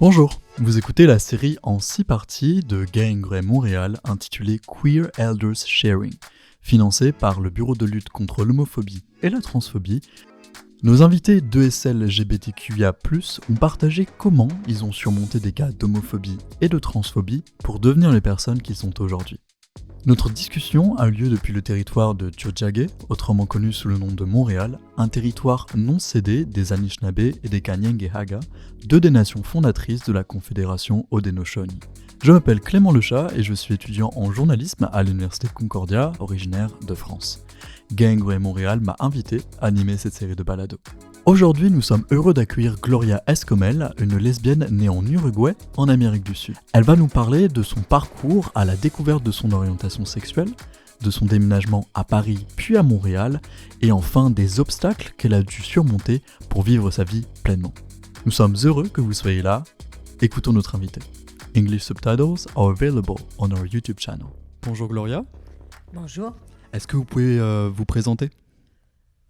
Bonjour, vous écoutez la série en 6 parties de Gay Grey Montréal intitulée Queer Elders Sharing, financée par le Bureau de lutte contre l'homophobie et la transphobie. Nos invités d'ESL LGBTQIA+, ont partagé comment ils ont surmonté des cas d'homophobie et de transphobie pour devenir les personnes qu'ils sont aujourd'hui. Notre discussion a eu lieu depuis le territoire de Tiohtià:ke, autrement connu sous le nom de Montréal, un territoire non cédé des Anishinaabe et des Kanien'kehá:ka, deux des nations fondatrices de la Confédération Haudenosaunee. Je m'appelle Clément Lechat et je suis étudiant en journalisme à l'Université Concordia, originaire de France. Gay Grey Montréal m'a invité à animer cette série de balados. Aujourd'hui, nous sommes heureux d'accueillir Gloria Escomel, une lesbienne née en Uruguay, en Amérique du Sud. Elle va nous parler de son parcours à la découverte de son orientation sexuelle, de son déménagement à Paris puis à Montréal, et enfin des obstacles qu'elle a dû surmonter pour vivre sa vie pleinement. Nous sommes heureux que vous soyez là. Écoutons notre invité. English subtitles are available on our YouTube channel. Bonjour Gloria. Bonjour. Est-ce que vous pouvez vous présenter ?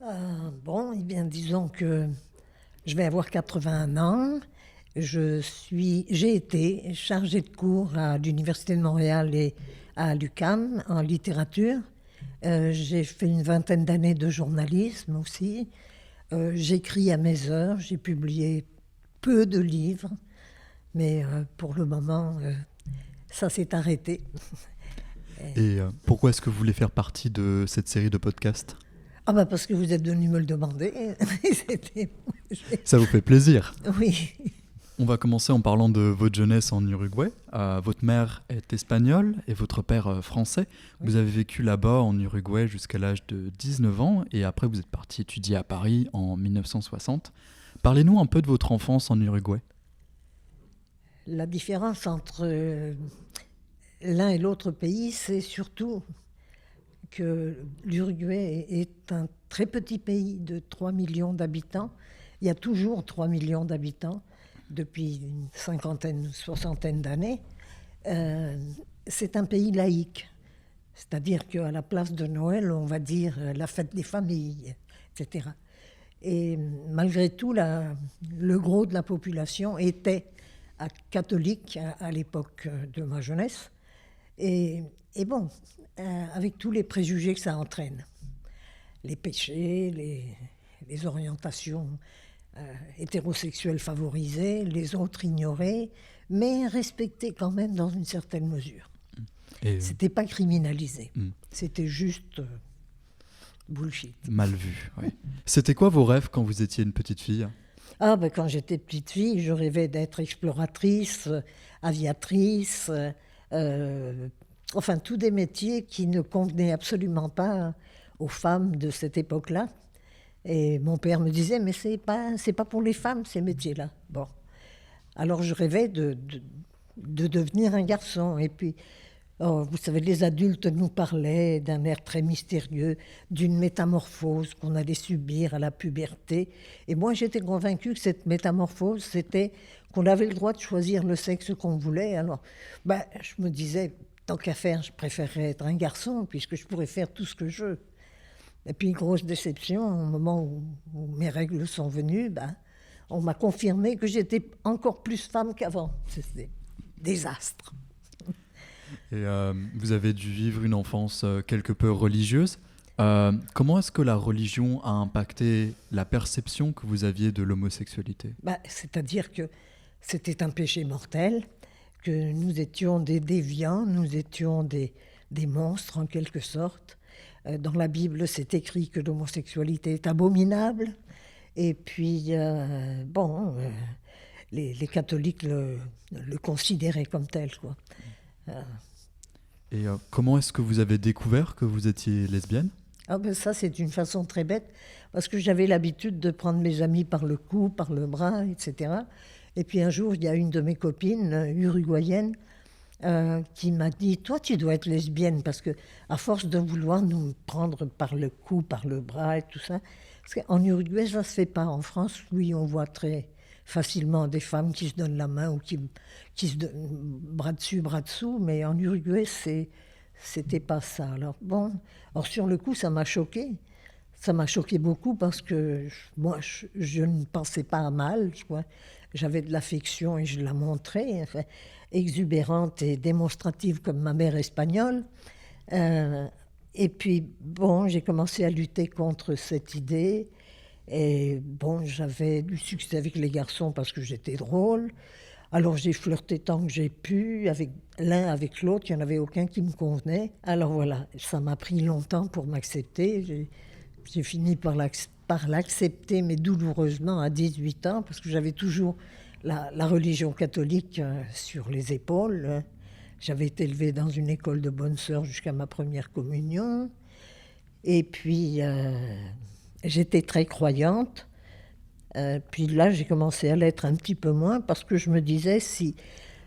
Eh bien, disons que je vais avoir 81 ans. J'ai été chargée de cours à l'Université de Montréal et à l'UQAM en littérature. J'ai fait une vingtaine d'années de journalisme aussi. J'écris à mes heures. J'ai publié peu de livres, mais pour le moment, ça s'est arrêté. Et pourquoi est-ce que vous voulez faire partie de cette série de podcasts ? Parce que vous êtes venu me le demander. Ça vous fait plaisir. Oui. On va commencer en parlant de votre jeunesse en Uruguay. Votre mère est espagnole et votre père français. Oui. Vous avez vécu là-bas en Uruguay jusqu'à l'âge de 19 ans et après vous êtes parti étudier à Paris en 1960. Parlez-nous un peu de votre enfance en Uruguay. La différence entre l'un et l'autre pays, c'est surtout que l'Uruguay est un très petit pays de 3 millions d'habitants. Il y a toujours 3 millions d'habitants depuis une cinquantaine, soixantaine d'années. C'est un pays laïque, c'est-à-dire qu'à la place de Noël, on va dire la fête des familles, etc. Et malgré tout, le gros de la population était catholique à l'époque de ma jeunesse. Et bon, avec tous les préjugés que ça entraîne, les péchés, les orientations hétérosexuelles favorisées, les autres ignorées, mais respectées quand même dans une certaine mesure. C'était pas criminalisé, c'était juste bullshit. Mal vu, oui. C'était quoi vos rêves quand vous étiez une petite fille ? Quand j'étais petite fille, je rêvais d'être exploratrice, aviatrice, tous des métiers qui ne convenaient absolument pas aux femmes de cette époque-là. Et mon père me disait, mais c'est pas pour les femmes, ces métiers-là. Bon. Alors je rêvais de devenir un garçon. Et puis, vous savez, les adultes nous parlaient d'un air très mystérieux, d'une métamorphose qu'on allait subir à la puberté. Et moi, j'étais convaincue que cette métamorphose, c'était qu'on avait le droit de choisir le sexe qu'on voulait. Alors, je me disais, tant qu'à faire, je préférerais être un garçon, puisque je pourrais faire tout ce que je veux. Et puis, grosse déception, au moment où mes règles sont venues, on m'a confirmé que j'étais encore plus femme qu'avant. C'était un désastre. Et vous avez dû vivre une enfance quelque peu religieuse. Comment est-ce que la religion a impacté la perception que vous aviez de l'homosexualité ? C'est-à-dire que c'était un péché mortel, que nous étions des déviants, nous étions des monstres en quelque sorte. Dans la Bible, c'est écrit que l'homosexualité est abominable. Et puis, les catholiques le considéraient comme tel, quoi. Et comment est-ce que vous avez découvert que vous étiez lesbienne ? Ça, c'est une façon très bête, parce que j'avais l'habitude de prendre mes amis par le cou, par le bras, etc. Et puis un jour, il y a une de mes copines uruguayennes qui m'a dit « Toi, tu dois être lesbienne, parce que à force de vouloir nous prendre par le cou, par le bras et tout ça, parce qu'en Uruguay, ça ne se fait pas. En France, oui, on voit très facilement des femmes qui se donnent la main ou qui se donnent bras dessus, bras dessous, mais en Uruguay, c'était pas ça. Alors sur le coup, ça m'a choquée. Ça m'a choqué beaucoup parce que moi, je ne pensais pas à mal. J'avais de l'affection et je la montrais, enfin, exubérante et démonstrative comme ma mère espagnole. Et puis, bon, j'ai commencé à lutter contre cette idée. Et bon, j'avais du succès avec les garçons parce que j'étais drôle. Alors j'ai flirté tant que j'ai pu, avec l'un, avec l'autre, il n'y en avait aucun qui me convenait. Alors voilà, ça m'a pris longtemps pour m'accepter. J'ai fini par l'accepter, mais douloureusement, à 18 ans, parce que j'avais toujours la religion catholique sur les épaules. J'avais été élevée dans une école de bonnes sœurs jusqu'à ma première communion. Et puis, j'étais très croyante. Puis là, j'ai commencé à l'être un petit peu moins, parce que je me disais, si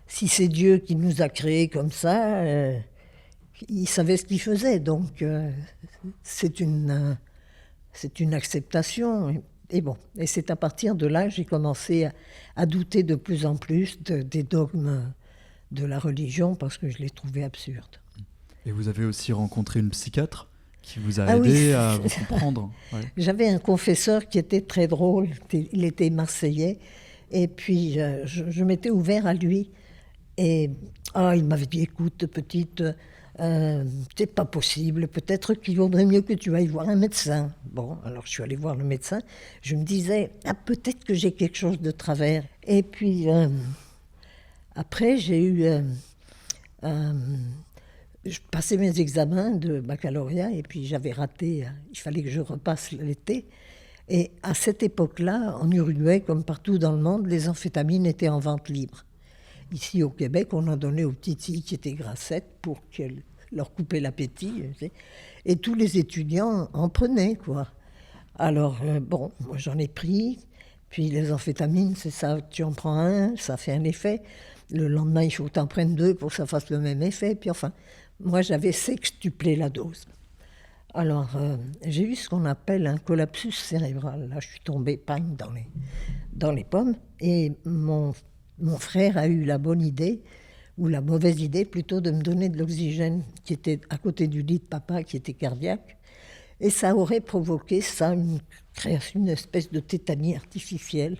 c'est Dieu qui nous a créés comme ça, il savait ce qu'il faisait. Donc, c'est une acceptation. Et bon, et c'est à partir de là que j'ai commencé à douter de plus en plus des dogmes de la religion, parce que je les trouvais absurdes. Et vous avez aussi rencontré une psychiatre qui vous a aidé à vous comprendre. Ouais. J'avais un confesseur qui était très drôle, il était marseillais, et puis je m'étais ouvert à lui. Et il m'avait dit, écoute, petite, c'est pas possible, peut-être qu'il vaudrait mieux que tu ailles voir un médecin. Bon, alors je suis allée voir le médecin, je me disais, peut-être que j'ai quelque chose de travers. Et puis, après, j'ai eu... je passais mes examens de baccalauréat et puis j'avais raté, il fallait que je repasse l'été. Et à cette époque-là, en Uruguay, comme partout dans le monde, les amphétamines étaient en vente libre. Ici au Québec, on en donnait aux petites filles qui étaient grassettes pour qu'elles leur coupaient l'appétit. Et tous les étudiants en prenaient, quoi. Alors, bon, moi j'en ai pris. Puis les amphétamines, c'est ça, tu en prends un, ça fait un effet. Le lendemain, il faut que tu en prennes 2 pour que ça fasse le même effet. Puis enfin, moi j'avais sextuplé la dose. Alors, j'ai eu ce qu'on appelle un collapsus cérébral. Là, je suis tombée, pang, dans les pommes. Et mon frère a eu la bonne idée, ou la mauvaise idée plutôt, de me donner de l'oxygène qui était à côté du lit de papa, qui était cardiaque. Et ça aurait provoqué ça, une espèce de tétanie artificielle.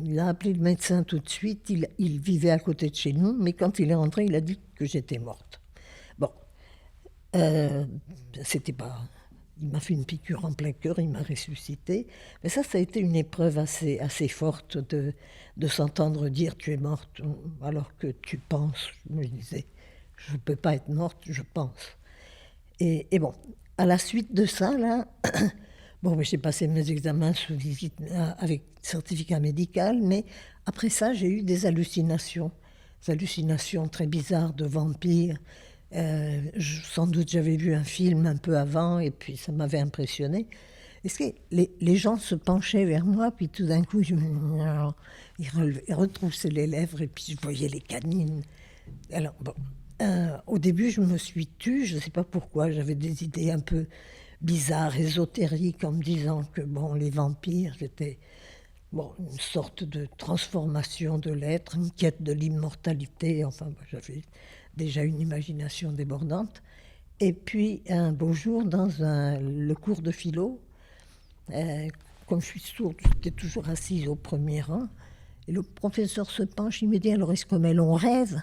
Il a appelé le médecin tout de suite, il vivait à côté de chez nous, mais quand il est rentré, il a dit que j'étais morte. Bon, c'était pas... Il m'a fait une piqûre en plein cœur, il m'a ressuscité. Mais ça a été une épreuve assez forte de s'entendre dire « tu es morte » alors que tu penses. Je me disais, je ne peux pas être morte, je pense. Et bon, à la suite de ça, là, bon, j'ai passé mes examens sous visite avec certificat médical, mais après ça, j'ai eu des hallucinations très bizarres de vampires. Sans doute j'avais vu un film un peu avant et puis ça m'avait impressionné. Est-ce que les gens se penchaient vers moi, puis tout d'un coup, ils retroussaient les lèvres et puis je voyais les canines. Alors, bon, au début, je me suis tue, je ne sais pas pourquoi, j'avais des idées un peu bizarres, ésotériques, en me disant que, bon, les vampires, c'était une sorte de transformation de l'être, une quête de l'immortalité, enfin, j'avais déjà une imagination débordante. Et puis, un beau jour, dans le cours de philo, comme je suis sourde, j'étais toujours assise au premier rang, et le professeur se penche, il me dit « Alors, est-ce que l'on rêve ?»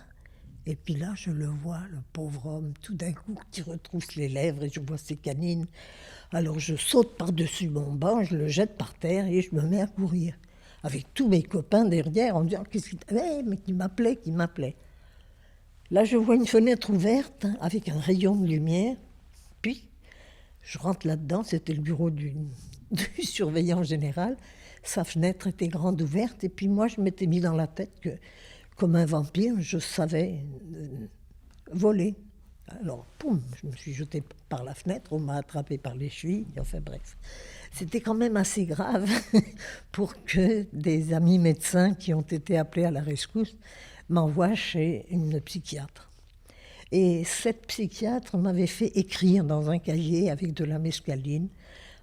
Et puis là, je le vois, le pauvre homme, tout d'un coup, qui retrousse les lèvres, et je vois ses canines. Alors, je saute par-dessus mon banc, je le jette par terre, et je me mets à courir, avec tous mes copains derrière, en me disant « Qu'est-ce qu'il t'avait ?» Mais qui m'appelait. Là, je vois une fenêtre ouverte, avec un rayon de lumière, puis je rentre là-dedans, c'était le bureau du surveillant général. Sa fenêtre était grande ouverte, et puis moi, je m'étais mis dans la tête que, comme un vampire, je savais voler. Alors, poum, je me suis jetée par la fenêtre, on m'a attrapée par les chevilles, enfin bref. C'était quand même assez grave pour que des amis médecins qui ont été appelés à la rescousse m'envoient chez une psychiatre. Et cette psychiatre m'avait fait écrire dans un cahier avec de la mescaline,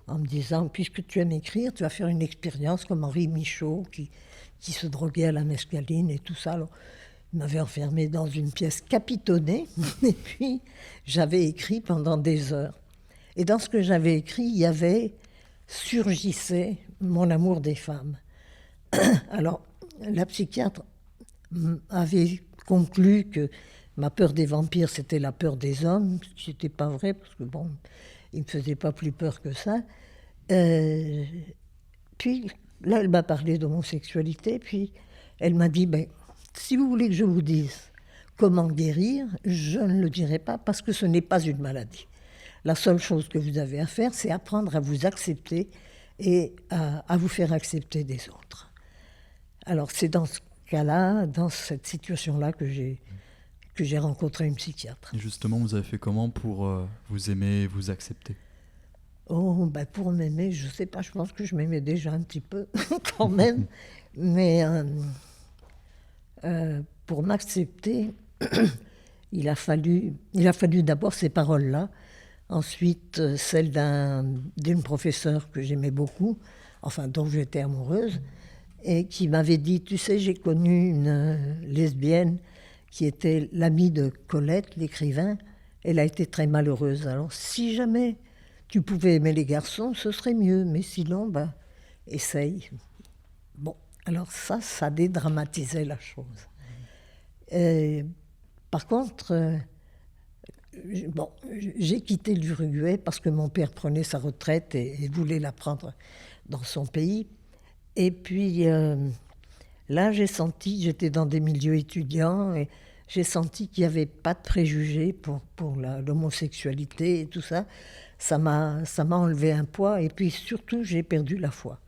en me disant, puisque tu aimes écrire, tu vas faire une expérience comme Henri Michaud, qui se droguait à la mescaline et tout ça. Alors, il m'avait enfermée dans une pièce capitonnée, et puis j'avais écrit pendant des heures. Et dans ce que j'avais écrit, il y avait surgissait mon amour des femmes. Alors, la psychiatre avait conclu que ma peur des vampires, c'était la peur des hommes, ce qui n'était pas vrai, parce que bon, ils ne me faisaient pas plus peur que ça. Puis, là, elle m'a parlé d'homosexualité, puis elle m'a dit, ben, si vous voulez que je vous dise comment guérir, je ne le dirai pas, parce que ce n'est pas une maladie. La seule chose que vous avez à faire, c'est apprendre à vous accepter et à vous faire accepter des autres. Alors, c'est dans ce cas-là, dans cette situation-là, que j'ai rencontré une psychiatre. Et justement, vous avez fait comment pour vous aimer et vous accepter? Oh, ben pour m'aimer, je sais pas, je pense que je m'aimais déjà un petit peu, quand même. Mais pour m'accepter, il a fallu d'abord ces paroles-là, ensuite celles d'une professeure que j'aimais beaucoup, enfin dont j'étais amoureuse, et qui m'avait dit, tu sais, j'ai connu une lesbienne qui était l'amie de Colette, l'écrivain. Elle a été très malheureuse. Alors si jamais tu pouvais aimer les garçons, ce serait mieux, mais sinon, ben, essaye. Bon, alors ça dédramatisait la chose. Par contre, j'ai quitté l'Uruguay parce que mon père prenait sa retraite et voulait la prendre dans son pays. Et puis là, j'étais dans des milieux étudiants et j'ai senti qu'il n'y avait pas de préjugés pour l'homosexualité et tout ça. Ça m'a enlevé un poids et puis surtout, j'ai perdu la foi.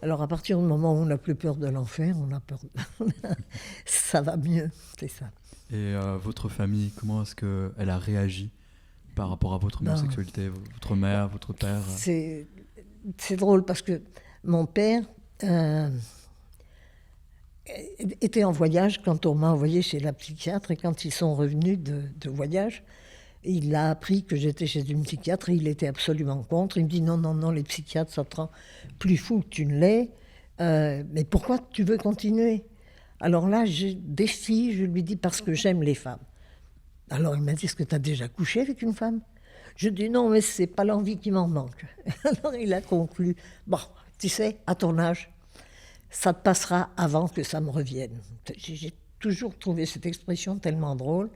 Alors à partir du moment où on n'a plus peur de l'enfer, on a peur ça va mieux, c'est ça. Et votre famille, comment est-ce qu'elle a réagi par rapport à votre homosexualité? Votre mère, votre père? C'est drôle parce que mon père était en voyage quand on m'a envoyé chez la psychiatre, et quand ils sont revenus de voyage, il a appris que j'étais chez une psychiatre et il était absolument contre. Il me dit non, les psychiatres, ça te rend plus fou que tu ne l'es. Mais pourquoi tu veux continuer? Alors là, je défie, je lui dis parce que j'aime les femmes. Alors il m'a dit, est-ce que tu as déjà couché avec une femme? Je dis non, mais c'est pas l'envie qui m'en manque. Alors il a conclu, bon, tu sais, à ton âge, ça te passera avant que ça me revienne. J'ai toujours trouvé cette expression tellement drôle.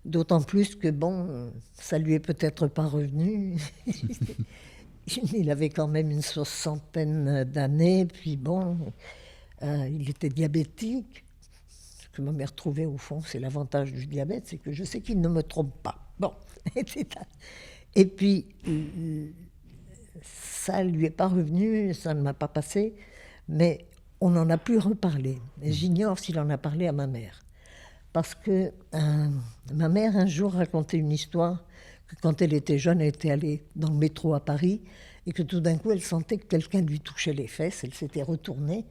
D'autant plus que, bon, ça lui est peut-être pas revenu. Il avait quand même une 60aine d'années, puis bon, il était diabétique. Ce que ma mère trouvait, au fond, c'est l'avantage du diabète, c'est que je sais qu'il ne me trompe pas. Bon, et puis, ça ne lui est pas revenu, ça ne m'a pas passé, mais on n'en a plus reparlé. Et j'ignore s'il en a parlé à ma mère. Parce que ma mère, un jour, racontait une histoire que quand elle était jeune, elle était allée dans le métro à Paris et que tout d'un coup, elle sentait que quelqu'un lui touchait les fesses. Elle s'était retournée.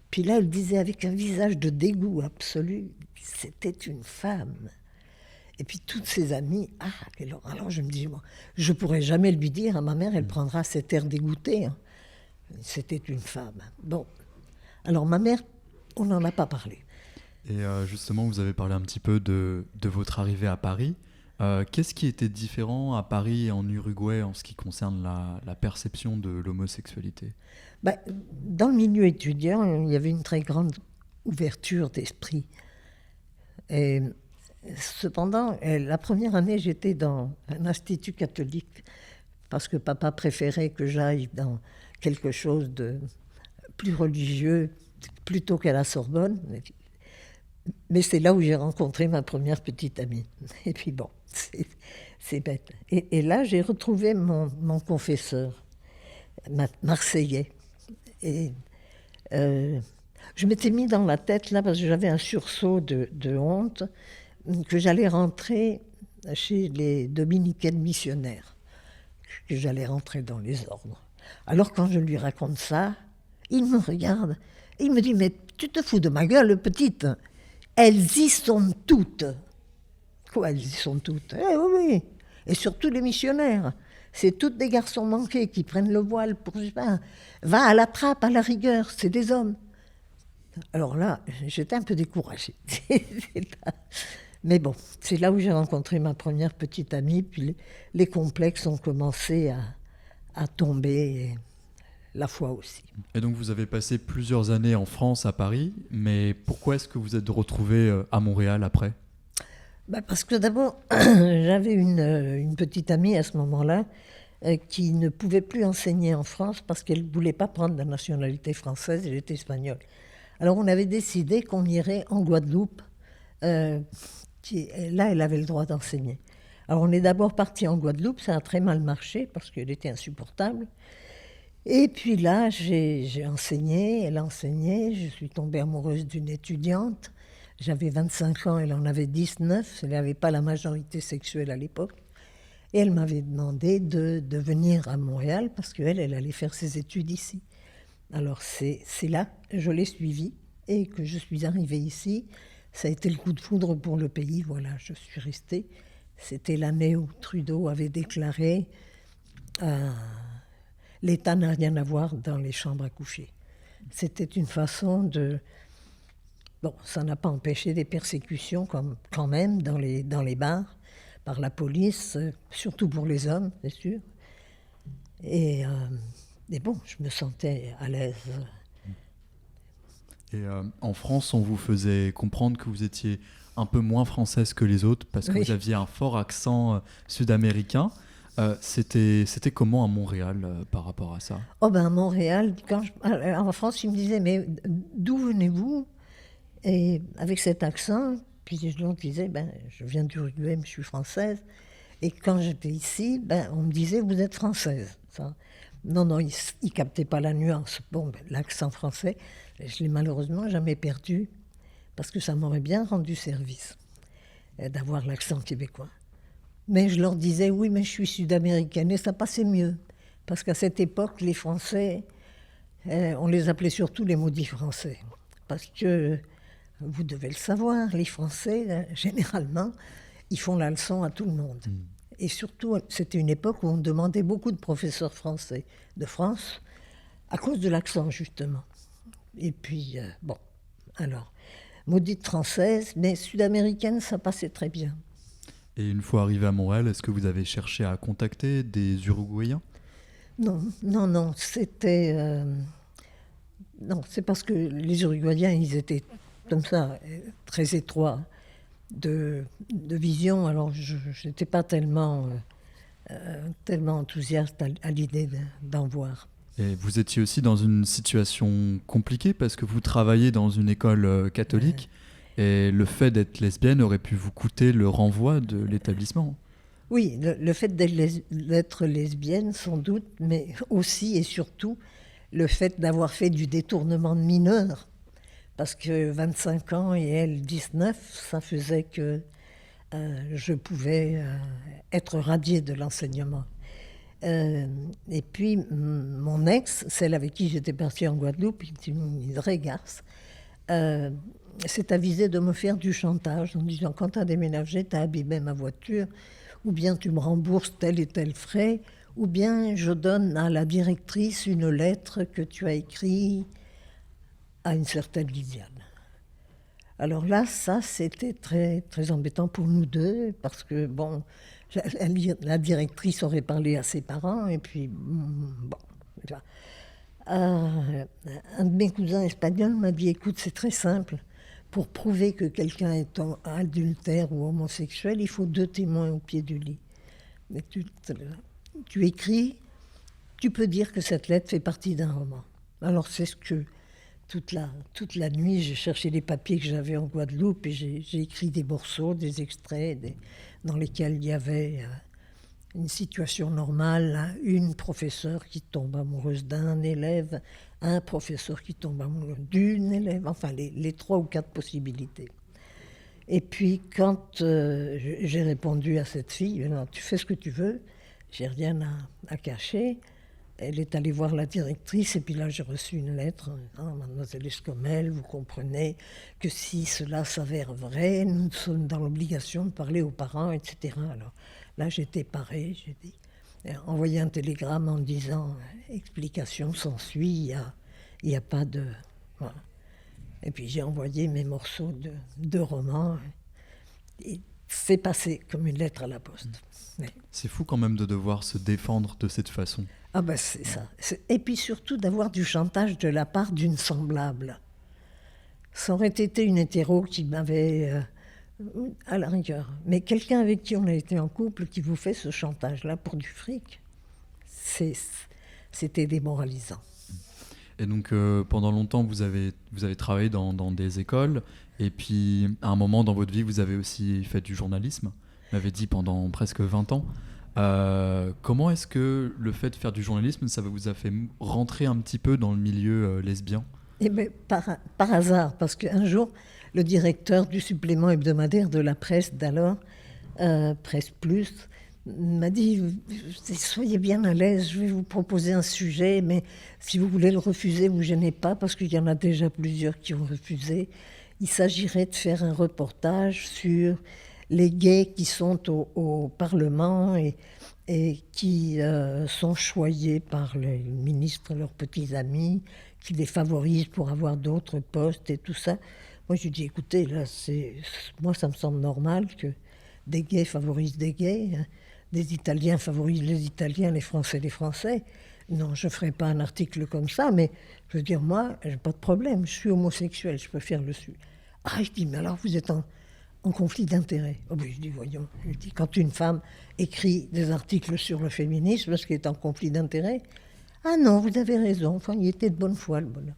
Puis là, elle disait avec un visage de dégoût absolu, c'était une femme. Et puis toutes ses amies, alors je me dis, bon, je ne pourrais jamais lui dire à ma mère, elle prendra cet air dégoûté. Hein. C'était une femme. Bon, alors ma mère, on n'en a pas parlé. Et justement, vous avez parlé un petit peu de votre arrivée à Paris. Qu'est-ce qui était différent à Paris et en Uruguay en ce qui concerne la perception de l'homosexualité? Dans le milieu étudiant, il y avait une très grande ouverture d'esprit. Et cependant, la première année, j'étais dans un institut catholique parce que papa préférait que j'aille dans quelque chose de plus religieux plutôt qu'à la Sorbonne. Mais c'est là où j'ai rencontré ma première petite amie. Et puis bon, c'est bête. Et là, j'ai retrouvé mon confesseur, marseillais. Et je m'étais mis dans la tête, là, parce que j'avais un sursaut de honte, que j'allais rentrer chez les dominicaines missionnaires, que j'allais rentrer dans les ordres. Alors quand je lui raconte ça, il me regarde et il me dit « Mais tu te fous de ma gueule, petite ?» Elles y sont toutes. Quoi, elles y sont toutes? Oui. Et surtout les missionnaires. C'est toutes des garçons manqués qui prennent le voile pour... Je sais pas, va à la trappe, à la rigueur, c'est des hommes. Alors là, j'étais un peu découragée. Mais bon, c'est là où j'ai rencontré ma première petite amie, puis les complexes ont commencé à tomber. la foi aussi. Et donc vous avez passé plusieurs années en France, à Paris, mais pourquoi est-ce que vous êtes retrouvé à Montréal après ? Parce que d'abord, j'avais une petite amie à ce moment-là qui ne pouvait plus enseigner en France parce qu'elle ne voulait pas prendre la nationalité française, elle était espagnole. Alors on avait décidé qu'on irait en Guadeloupe, là elle avait le droit d'enseigner. Alors on est d'abord parti en Guadeloupe, ça a très mal marché parce qu'elle était insupportable. Et puis là, j'ai enseigné, elle a enseigné, je suis tombée amoureuse d'une étudiante. J'avais 25 ans, elle en avait 19, elle n'avait pas la majorité sexuelle à l'époque. Et elle m'avait demandé de venir à Montréal parce qu'elle allait faire ses études ici. Alors c'est là, je l'ai suivie et que je suis arrivée ici. Ça a été le coup de foudre pour le pays, voilà, je suis restée. C'était l'année où Trudeau avait déclaré l'État n'a rien à voir dans les chambres à coucher. C'était une façon de... Bon, ça n'a pas empêché des persécutions quand même dans les bars, par la police, surtout pour les hommes, c'est sûr. Et bon, je me sentais à l'aise. Et en France, on vous faisait comprendre que vous étiez un peu moins française que les autres parce que Oui. vous aviez un fort accent sud-américain. C'était comment à Montréal par rapport à ça ? Oh ben à Montréal, en France, ils me disaient, mais d'où venez-vous ? Et avec cet accent, puis je leur disais, je viens d'Uruguay, mais je suis française. Et quand j'étais ici, on me disait, vous êtes française. Ça. Non, ils ne captaient pas la nuance. Bon, l'accent français, je l'ai malheureusement jamais perdu, parce que ça m'aurait bien rendu service d'avoir l'accent québécois. Mais je leur disais, oui, mais je suis sud-américaine, et ça passait mieux. Parce qu'à cette époque, les Français, on les appelait surtout les maudits Français. Parce que, vous devez le savoir, les Français, généralement, ils font la leçon à tout le monde. Et surtout, c'était une époque où on demandait beaucoup de professeurs français de France, à cause de l'accent, justement. Et puis, alors, maudite française, mais sud-américaine, ça passait très bien. Et une fois arrivé à Montréal, est-ce que vous avez cherché à contacter des Uruguayens ? Non, c'était... non, c'est parce que les Uruguayens, ils étaient comme ça, très étroits de vision, alors je n'étais pas tellement enthousiaste à l'idée d'en voir. Et vous étiez aussi dans une situation compliquée parce que vous travaillez dans une école catholique et le fait d'être lesbienne aurait pu vous coûter le renvoi de l'établissement. Oui, le fait d'être lesbienne, sans doute, mais aussi et surtout le fait d'avoir fait du détournement de mineurs. Parce que 25 ans et elle 19, ça faisait que je pouvais être radiée de l'enseignement. Et puis, mon ex, celle avec qui j'étais partie en Guadeloupe, une vraie garce, s'est avisée de me faire du chantage en disant, quand tu as déménagé, tu as abîmé ma voiture, ou bien tu me rembourses tel et tel frais, ou bien je donne à la directrice une lettre que tu as écrite à une certaine Lisiane. Alors là, ça, c'était très, très embêtant pour nous deux, parce que, bon, la directrice aurait parlé à ses parents, et puis, bon. Un de mes cousins espagnols m'a dit, écoute, c'est très simple, pour prouver que quelqu'un est adultère ou homosexuel, il faut 2 témoins au pied du lit. Mais tu écris, tu peux dire que cette lettre fait partie d'un roman. Alors c'est ce que... Toute la nuit, j'ai cherché les papiers que j'avais en Guadeloupe et j'ai écrit des morceaux, des extraits dans lesquels il y avait une situation normale, hein, une professeure qui tombe amoureuse d'un élève, un professeur qui tombe amoureux d'une élève, enfin les 3 ou 4 possibilités. Et puis quand j'ai répondu à cette fille, tu fais ce que tu veux, j'ai rien à cacher. Elle est allée voir la directrice et puis là j'ai reçu une lettre. Mademoiselle Escomel, vous comprenez que si cela s'avère vrai, nous sommes dans l'obligation de parler aux parents, etc. Alors là j'étais parée, j'ai dit, envoyé un télégramme en disant explication s'ensuit, il n'y a pas de... Voilà. Et puis j'ai envoyé mes morceaux de romans et c'est passé comme une lettre à la poste. Mais... C'est fou quand même de devoir se défendre de cette façon. Ah ben c'est ça. Et puis surtout d'avoir du chantage de la part d'une semblable. Ça aurait été une hétéro qui m'avait, à la rigueur. Mais quelqu'un avec qui on a été en couple qui vous fait ce chantage-là pour du fric, c'était démoralisant. Et donc pendant longtemps, vous avez travaillé dans des écoles, et puis à un moment dans votre vie, vous avez aussi fait du journalisme. Vous m'avez dit pendant presque 20 ans. Comment est-ce que le fait de faire du journalisme, ça vous a fait rentrer un petit peu dans le milieu lesbien ? Et bien, par hasard, parce qu'un jour, le directeur du supplément hebdomadaire de la presse d'alors, Presse Plus, m'a dit « Soyez bien à l'aise, je vais vous proposer un sujet, mais si vous voulez le refuser, vous ne gênez pas, parce qu'il y en a déjà plusieurs qui ont refusé. Il s'agirait de faire un reportage sur les gays qui sont au Parlement et qui sont choyés par les ministres, leurs petits amis, qui les favorisent pour avoir d'autres postes et tout ça. » Moi, je lui dis, écoutez, là, moi, ça me semble normal que des gays favorisent des gays, hein. Des Italiens favorisent les Italiens, les Français les Français. Non, je ne ferai pas un article comme ça, mais je veux dire, moi, j'ai pas de problème, je suis homosexuel, je peux faire le su. Ah, je dis, mais alors vous êtes en conflit d'intérêts. Oh, ben, je dis, voyons, je dis, quand une femme écrit des articles sur le féminisme, est-ce qu'elle est en conflit d'intérêts? Ah non, vous avez raison, enfin, il était de bonne foi, le bonhomme.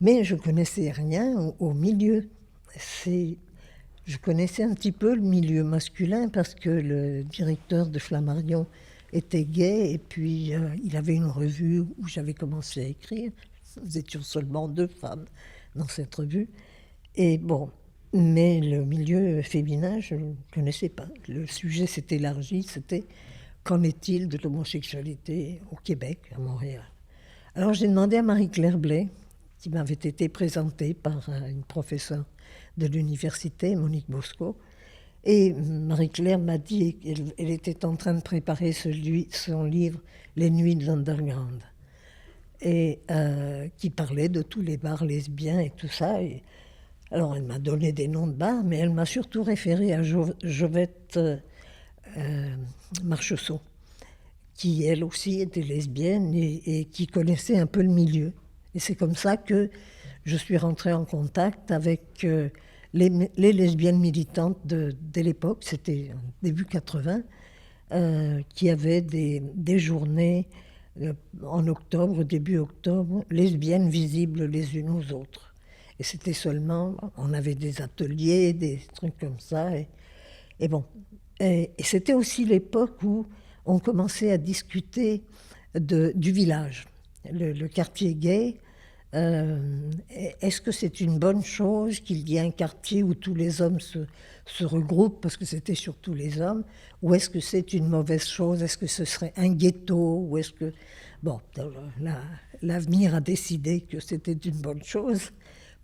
Mais je ne connaissais rien au milieu. Je connaissais un petit peu le milieu masculin parce que le directeur de Flammarion était gay et puis il avait une revue où j'avais commencé à écrire. Nous étions seulement 2 femmes dans cette revue. Et bon, mais le milieu féminin, je ne connaissais pas. Le sujet s'est élargi, c'était qu'en est-il de l'homosexualité au Québec, à Montréal. Alors j'ai demandé à Marie-Claire Blais, qui m'avait été présentée par une professeure de l'université, Monique Bosco. Et Marie-Claire m'a dit qu'elle était en train de préparer son livre « Les nuits de l'underground », et qui parlait de tous les bars lesbiens et tout ça. Et alors elle m'a donné des noms de bars, mais elle m'a surtout référé à Jovette Marchessault, qui elle aussi était lesbienne et qui connaissait un peu le milieu. Et c'est comme ça que je suis rentrée en contact avec les lesbiennes militantes de l'époque, c'était début 80, qui avaient des journées en octobre, début octobre, lesbiennes visibles les unes aux autres. Et c'était seulement, on avait des ateliers, des trucs comme ça. Et bon, et c'était aussi l'époque où on commençait à discuter du village, le quartier gay. Est-ce que c'est une bonne chose qu'il y ait un quartier où tous les hommes se regroupent, parce que c'était surtout les hommes, ou est-ce que c'est une mauvaise chose? Est-ce que ce serait un ghetto? Ou est-ce que... Bon, l'avenir a décidé que c'était une bonne chose,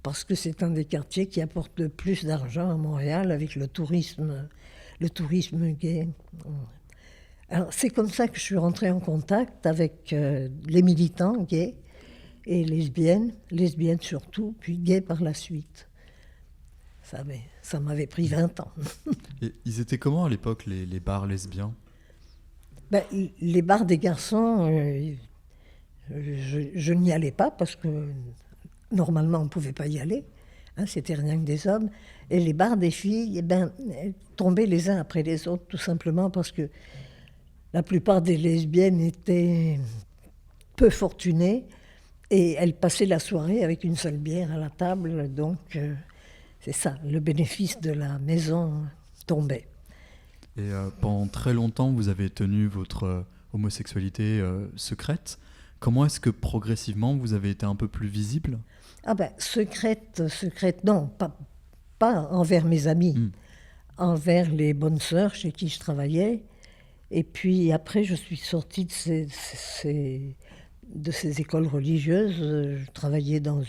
parce que c'est un des quartiers qui apporte le plus d'argent à Montréal avec le tourisme gay. Alors, c'est comme ça que je suis rentrée en contact avec les militants gays et lesbiennes surtout, puis gays par la suite. Ça m'avait pris 20 ans. Et ils étaient comment à l'époque, les bars lesbiens ? Ben, les bars des garçons, je n'y allais pas parce que normalement on ne pouvait pas y aller, hein, c'était rien que des hommes. Et les bars des filles, tombaient les uns après les autres, tout simplement parce que la plupart des lesbiennes étaient peu fortunées et elles passaient la soirée avec une seule bière à la table. Donc c'est ça, le bénéfice de la maison tombait. Et pendant très longtemps, vous avez tenu votre homosexualité secrète. Comment est-ce que progressivement, vous avez été un peu plus visible ? Ah ben, secrète, non, pas envers mes amis, envers les bonnes sœurs chez qui je travaillais. Et puis après, je suis sortie de ces écoles religieuses. Je travaillais dans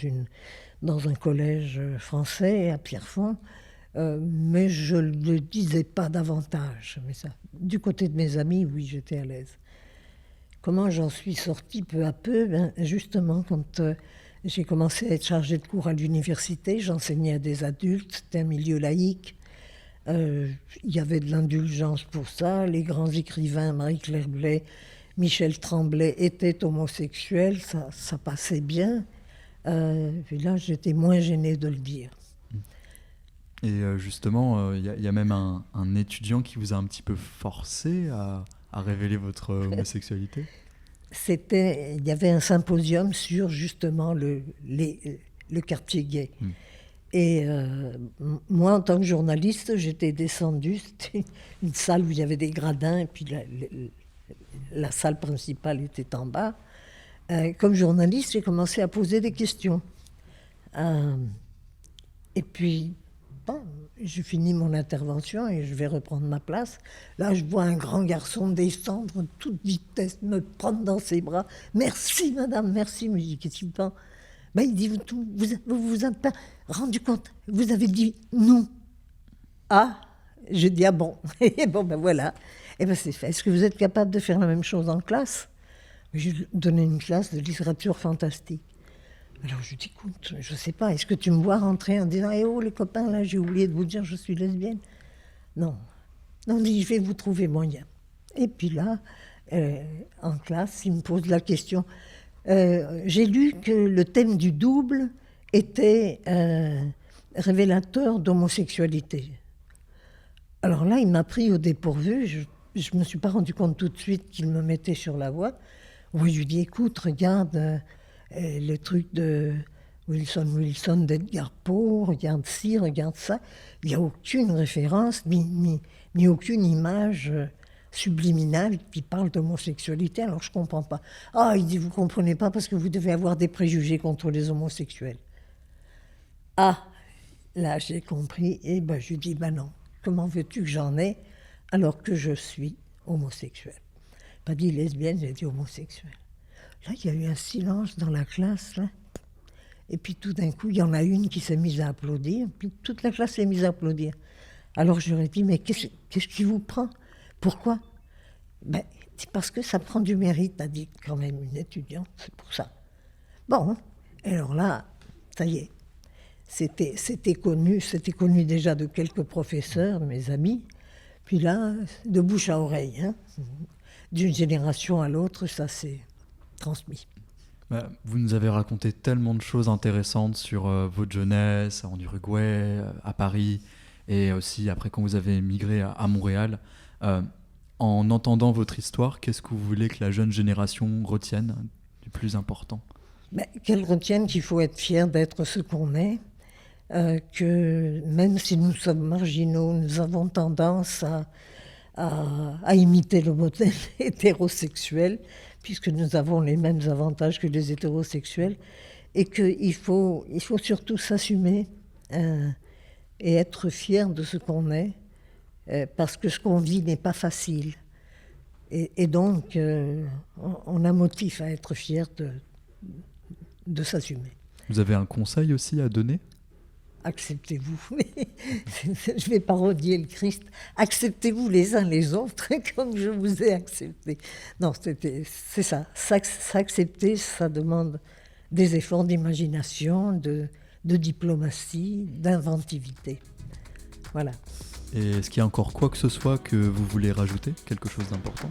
un collège français à Pierrefonds, mais je ne le disais pas davantage. Mais ça, du côté de mes amis, oui, j'étais à l'aise. Comment j'en suis sortie peu à peu? Justement, quand j'ai commencé à être chargée de cours à l'université, j'enseignais à des adultes, c'était un milieu laïque. Il y avait de l'indulgence pour ça. Les grands écrivains, Marie-Claire Blais, Michel Tremblay était homosexuel, ça passait bien. Puis là, j'étais moins gênée de le dire. Et justement, il y a même un étudiant qui vous a un petit peu forcé à révéler votre homosexualité. Il y avait un symposium sur justement le quartier gay. Et moi, en tant que journaliste, j'étais descendue. C'était une salle où il y avait des gradins, et puis la salle principale était en bas. Comme journaliste, j'ai commencé à poser des questions. Et puis, bon, je finis mon intervention et je vais reprendre ma place. Là, je vois un grand garçon descendre à toute vitesse, me prendre dans ses bras. « Merci, madame, merci. » Mais je dis, qu'est-ce qu'il pense ? Ben, il dit, vous êtes pas rendu compte, vous avez dit nous. Ah, je dis, ah bon. Et bon, ben voilà. Et ben c'est fait. Est-ce que vous êtes capable de faire la même chose en classe ? J'ai donné une classe de littérature fantastique. Alors je dis, écoute, je sais pas, est-ce que tu me vois rentrer en disant, eh oh les copains, là, j'ai oublié de vous dire, je suis lesbienne. Non. Non, dit, je vais vous trouver moyen. Et puis là, en classe, il me pose la question. J'ai lu que le thème du double était révélateur d'homosexualité. Alors là, il m'a pris au dépourvu. Je ne me suis pas rendu compte tout de suite qu'il me mettait sur la voie. Oui, je lui dis, écoute, regarde le truc de Wilson d'Edgar Poe, regarde ci, regarde ça. Il n'y a aucune référence, ni aucune image subliminale qui parle d'homosexualité, alors je ne comprends pas. Ah, il dit, vous ne comprenez pas parce que vous devez avoir des préjugés contre les homosexuels. Ah, là j'ai compris, et ben je lui dis, ben non, comment veux-tu que j'en ai alors que je suis homosexuelle ? Pas dit lesbienne, j'ai dit homosexuelle. Là, il y a eu un silence dans la classe, là. Et puis tout d'un coup, il y en a une qui s'est mise à applaudir, puis toute la classe s'est mise à applaudir. Alors je leur ai dit, mais qu'est-ce qui vous prend ? Pourquoi ? Ben, c'est parce que ça prend du mérite, a dit quand même une étudiante, c'est pour ça. Bon, alors là, ça y est, c'était connu déjà de quelques professeurs, mes amis, puis là, de bouche à oreille, hein. D'une génération à l'autre, ça s'est transmis. Vous nous avez raconté tellement de choses intéressantes sur votre jeunesse en Uruguay, à Paris, et aussi après quand vous avez émigré à Montréal. En entendant votre histoire, qu'est-ce que vous voulez que la jeune génération retienne du plus important ? Qu'elle retienne qu'il faut être fier d'être ce qu'on est, que même si nous sommes marginaux, nous avons tendance à imiter le modèle hétérosexuel, puisque nous avons les mêmes avantages que les hétérosexuels, et qu'il faut surtout s'assumer et être fier de ce qu'on est, parce que ce qu'on vit n'est pas facile. Et donc, on a motif à être fier de s'assumer. Vous avez un conseil aussi à donner ? Acceptez-vous. Je vais parodier le Christ. Acceptez-vous les uns les autres comme je vous ai accepté. Non, c'est ça. S'accepter, ça demande des efforts d'imagination, de diplomatie, d'inventivité. Voilà. Et est-ce qu'il y a encore quoi que ce soit que vous voulez rajouter ? Quelque chose d'important ?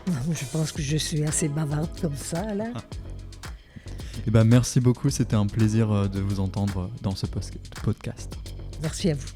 Non, je pense que je suis assez bavarde comme ça, là. Eh ben, merci beaucoup, c'était un plaisir de vous entendre dans ce podcast. Merci à vous.